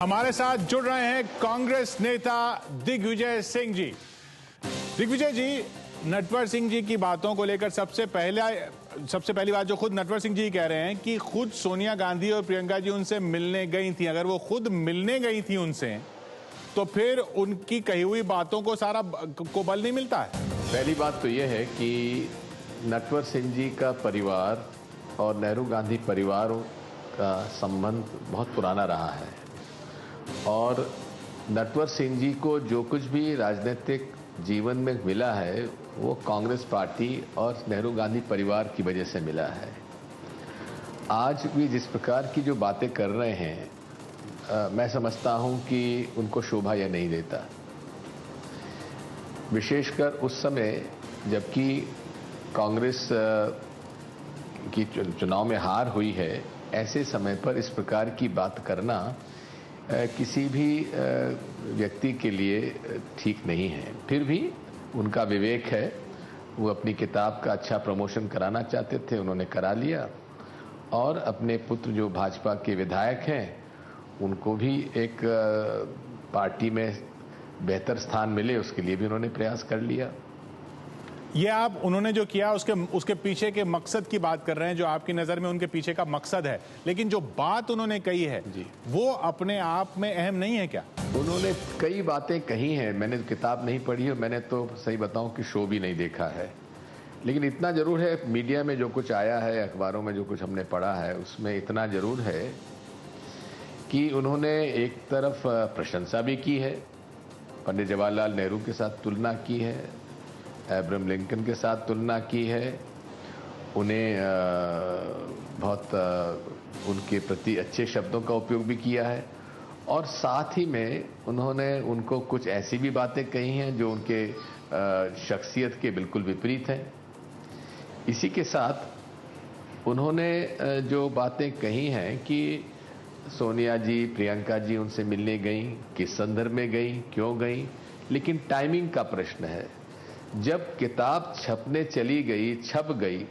हमारे साथ जुड़ रहे हैं कांग्रेस नेता दिग्विजय सिंह जी। दिग्विजय जी, नटवर सिंह जी की बातों को लेकर सबसे पहली बात जो खुद नटवर सिंह जी कह रहे हैं कि खुद सोनिया गांधी और प्रियंका जी उनसे मिलने गई थी। अगर वो खुद मिलने गई थी उनसे, तो फिर उनकी कही हुई बातों को को बल नहीं मिलता है। पहली बात तो यह है कि नटवर सिंह जी का परिवार और नेहरू गांधी परिवारों का संबंध बहुत पुराना रहा है और नटवर सिंह जी को जो कुछ भी राजनीतिक जीवन में मिला है वो कांग्रेस पार्टी और नेहरू गांधी परिवार की वजह से मिला है। आज भी जिस प्रकार की जो बातें कर रहे हैं मैं समझता हूं कि उनको शोभा यह नहीं देता, विशेषकर उस समय जबकि कांग्रेस की चुनाव में हार हुई है। ऐसे समय पर इस प्रकार की बात करना किसी भी व्यक्ति के लिए ठीक नहीं है। फिर भी उनका विवेक है, वो अपनी किताब का अच्छा प्रमोशन कराना चाहते थे, उन्होंने करा लिया और अपने पुत्र जो भाजपा के विधायक हैं उनको भी एक पार्टी में बेहतर स्थान मिले, उसके लिए भी उन्होंने प्रयास कर लिया। ये आप उन्होंने जो किया उसके पीछे के मकसद की बात कर रहे हैं, जो आपकी नजर में उनके पीछे का मकसद है, लेकिन जो बात उन्होंने कही है वो अपने आप में अहम नहीं है क्या? उन्होंने कई बातें कही हैं, मैंने किताब नहीं पढ़ी और मैंने तो सही बताऊं कि शो भी नहीं देखा है, लेकिन इतना जरूर है मीडिया में जो कुछ आया है, अखबारों में जो कुछ हमने पढ़ा है, उसमें इतना जरूर है कि उन्होंने एक तरफ प्रशंसा भी की है, पंडित जवाहरलाल नेहरू के साथ तुलना की है, अब्राहम लिंकन के साथ तुलना की है, उन्हें बहुत उनके प्रति अच्छे शब्दों का उपयोग भी किया है और साथ ही में उन्होंने उनको कुछ ऐसी भी बातें कही हैं जो उनके शख्सियत के बिल्कुल विपरीत हैं। इसी के साथ उन्होंने जो बातें कही हैं कि सोनिया जी, प्रियंका जी उनसे मिलने गई, किस संदर्भ में गई, क्यों गई, लेकिन टाइमिंग का प्रश्न है। जब किताब छपने चली गई, छप गई,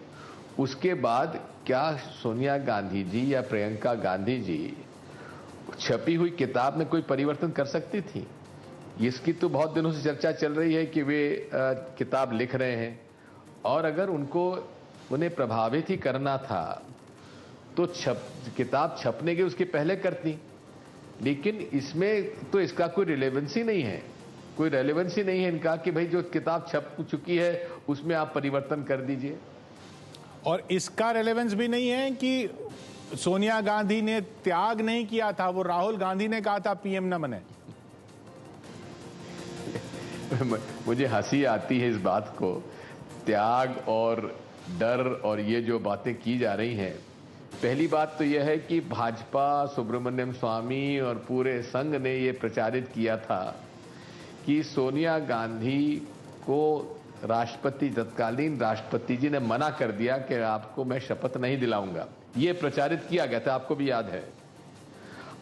उसके बाद क्या सोनिया गांधी जी या प्रियंका गांधी जी छपी हुई किताब में कोई परिवर्तन कर सकती थी? इसकी तो बहुत दिनों से चर्चा चल रही है कि वे किताब लिख रहे हैं और अगर उन्हें प्रभावित ही करना था तो किताब छपने के उसके पहले करती, लेकिन इसमें तो इसका कोई रिलेवेंसी नहीं है, कोई रेलेवेंसी नहीं है इनका कि भाई जो किताब छप चुकी है उसमें आप परिवर्तन कर दीजिए। और इसका रेलेवेंस भी नहीं है कि सोनिया गांधी ने त्याग नहीं किया था, वो राहुल गांधी ने कहा था पीएम न बने। मुझे हंसी आती है इस बात को, त्याग और डर और ये जो बातें की जा रही हैं। पहली बात तो यह है कि भाजपा, सुब्रमण्यम स्वामी और पूरे संघ ने ये प्रचारित किया था कि सोनिया गांधी को तत्कालीन राष्ट्रपति जी ने मना कर दिया कि आपको मैं शपथ नहीं दिलाऊंगा। यह प्रचारित किया गया था, आपको भी याद है।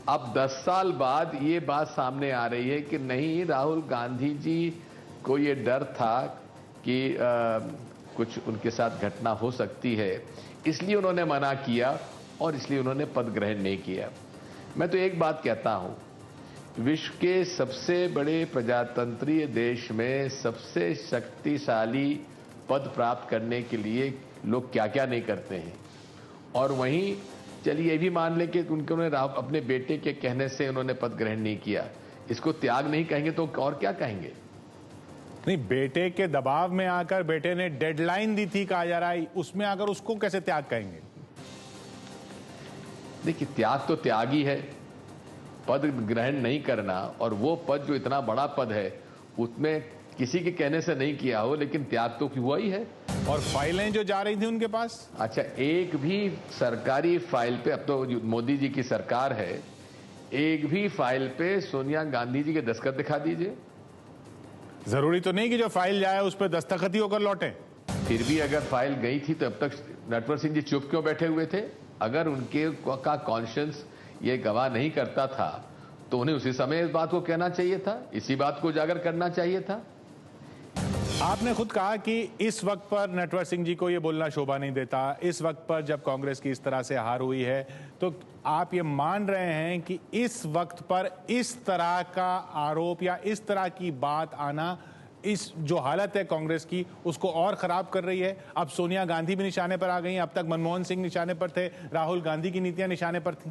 अब 10 साल बाद ये बात सामने आ रही है कि नहीं, राहुल गांधी जी को ये डर था कि कुछ उनके साथ घटना हो सकती है, इसलिए उन्होंने मना किया और इसलिए उन्होंने पद ग्रहण नहीं किया। मैं तो एक बात कहता हूं, विश्व के सबसे बड़े प्रजातंत्रीय देश में सबसे शक्तिशाली पद प्राप्त करने के लिए लोग क्या क्या नहीं करते हैं, और वहीं चलिए ये भी मान लें कि उन्होंने अपने बेटे के कहने से उन्होंने पद ग्रहण नहीं किया, इसको त्याग नहीं कहेंगे तो और क्या कहेंगे? नहीं, बेटे के दबाव में आकर बेटे ने डेडलाइन दी थी कहा जा रहा है, उसमें आकर उसको कैसे त्याग कहेंगे? देखिए, त्याग तो त्याग ही है, पद ग्रहण नहीं करना, और वो पद जो इतना बड़ा पद है उसमें किसी के कहने से नहीं किया हो, लेकिन त्याग तो हुआ ही है। और फाइलें जो जा रही थी उनके पास, अच्छा, एक भी सरकारी फाइल पे, अब तो मोदी जी की सरकार है, एक भी फाइल पे सोनिया गांधी जी के दस्तखत दिखा दीजिए। जरूरी तो नहीं कि जो फाइल जाए उस पर दस्तखत ही होकर लौटे। फिर भी अगर फाइल गई थी तो अब तक नटवर सिंह जी चुप क्यों बैठे हुए थे? अगर उनके का कॉन्शियंस ये गवाह नहीं करता था तो उन्हें उसी समय इस बात को कहना चाहिए था, इसी बात को उजागर करना चाहिए था। आपने खुद कहा कि इस वक्त पर नटवर सिंह जी को ये बोलना शोभा नहीं देता। इस वक्त पर जब कांग्रेस की इस तरह से हार हुई है तो आप ये मान रहे हैं कि इस वक्त पर इस तरह का आरोप या इस तरह की बात आना, इस जो हालत है कांग्रेस की, उसको और खराब कर रही है। अब सोनिया गांधी भी निशाने पर आ गई, अब तक मनमोहन सिंह निशाने पर थे, राहुल गांधी की नीतियां निशाने पर थी।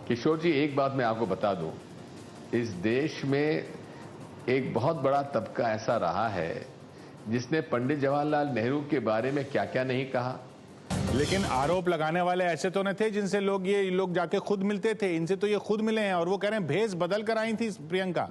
किशोर जी, एक बात मैं आपको बता दूं, इस देश में एक बहुत बड़ा तबका ऐसा रहा है जिसने पंडित जवाहरलाल नेहरू के बारे में क्या क्या नहीं कहा। लेकिन आरोप लगाने वाले ऐसे तो न थे जिनसे ये लोग जाके खुद मिलते थे। इनसे तो ये खुद मिले हैं और वो कह रहे हैं भेस बदल कर आई थी प्रियंका।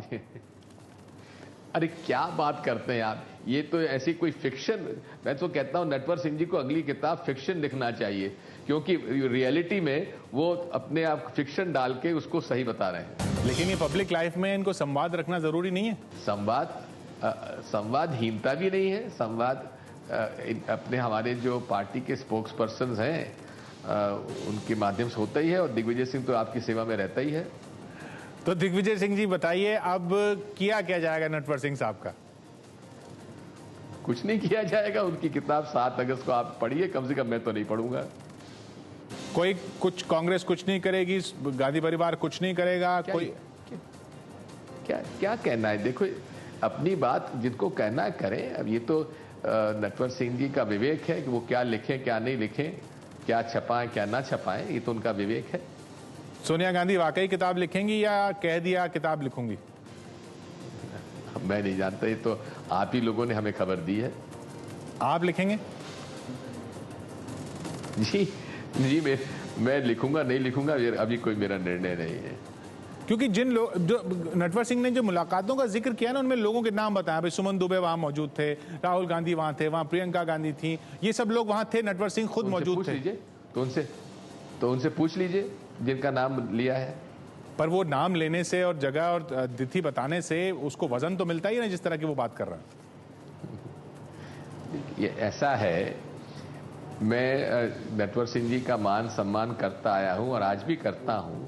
अरे क्या बात करते हैं आप, ये तो ऐसी कोई फिक्शन। मैं तो कहता हूं नटवर सिंह जी को अगली किताब फिक्शन लिखना चाहिए, क्योंकि रियलिटी में वो अपने आप फिक्शन डाल के उसको सही बता रहे हैं। लेकिन ये पब्लिक लाइफ में इनको संवाद रखना जरूरी नहीं है। संवादहीनता भी नहीं है। संवाद अपने हमारे जो पार्टी के स्पोक्स पर्सन हैं उनके माध्यम से होता ही है, और दिग्विजय सिंह तो आपकी सेवा में रहता ही है। तो दिग्विजय सिंह जी बताइए, अब किया क्या जाएगा नटवर सिंह साहब का? कुछ नहीं किया जाएगा। उनकी किताब 7 अगस्त को आप पढ़िए, कम से कम मैं तो नहीं पढ़ूंगा। कांग्रेस कुछ नहीं करेगी, गांधी परिवार कुछ नहीं करेगा, क्या कहना है? देखो, अपनी बात जिनको कहना है करें। अब ये तो नटवर सिंह जी का विवेक है कि वो क्या लिखें क्या नहीं लिखें, क्या छपाएं क्या ना छपाएं, ये तो उनका विवेक है। सोनिया गांधी वाकई किताब लिखेंगी या कह दिया किताब लिखूंगी? मैं नहीं जानता, ये तो आप ही लोगों ने हमें खबर दी है। आप लिखेंगे? जी मैं लिखूंगा नहीं लिखूंगा अभी कोई मेरा निर्णय नहीं है। क्योंकि जिन लोग, जो नटवर सिंह ने जो मुलाकातों का जिक्र किया ना, उनमें लोगों के नाम बताया। भाई सुमन दुबे वहां मौजूद थे, राहुल गांधी वहां थे, वहां प्रियंका गांधी थी, ये सब लोग वहां थे, नटवर सिंह खुद मौजूद थे। तो उनसे पूछ लीजिए जिनका नाम लिया है। पर वो नाम लेने से और जगह और तिथि बताने से उसको वजन तो मिलता ही ना, जिस तरह की वो बात कर रहा है। ये ऐसा है, मैं नटवर सिंह जी का मान सम्मान करता आया हूं और आज भी करता हूं,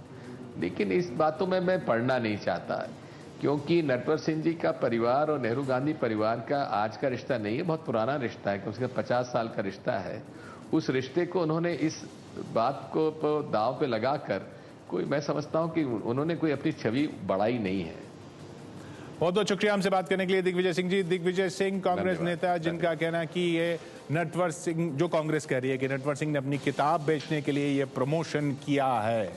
लेकिन इस बातों में मैं पढ़ना नहीं चाहता, क्योंकि नटवर सिंह जी का परिवार और नेहरू गांधी परिवार का आज का रिश्ता नहीं है, बहुत पुराना रिश्ता है, कम से कम 50 साल का रिश्ता है। उस रिश्ते को उन्होंने इस बात को दांव पे लगाकर मैं समझता हूं कि उन्होंने कोई अपनी छवि बढ़ाई नहीं है। बहुत बहुत शुक्रिया हमसे बात करने के लिए दिग्विजय सिंह जी। दिग्विजय सिंह कांग्रेस नेता, जिनका कहना है कि ये नटवर सिंह, जो कांग्रेस कह रही है कि नटवर सिंह ने अपनी किताब बेचने के लिए ये प्रमोशन किया है।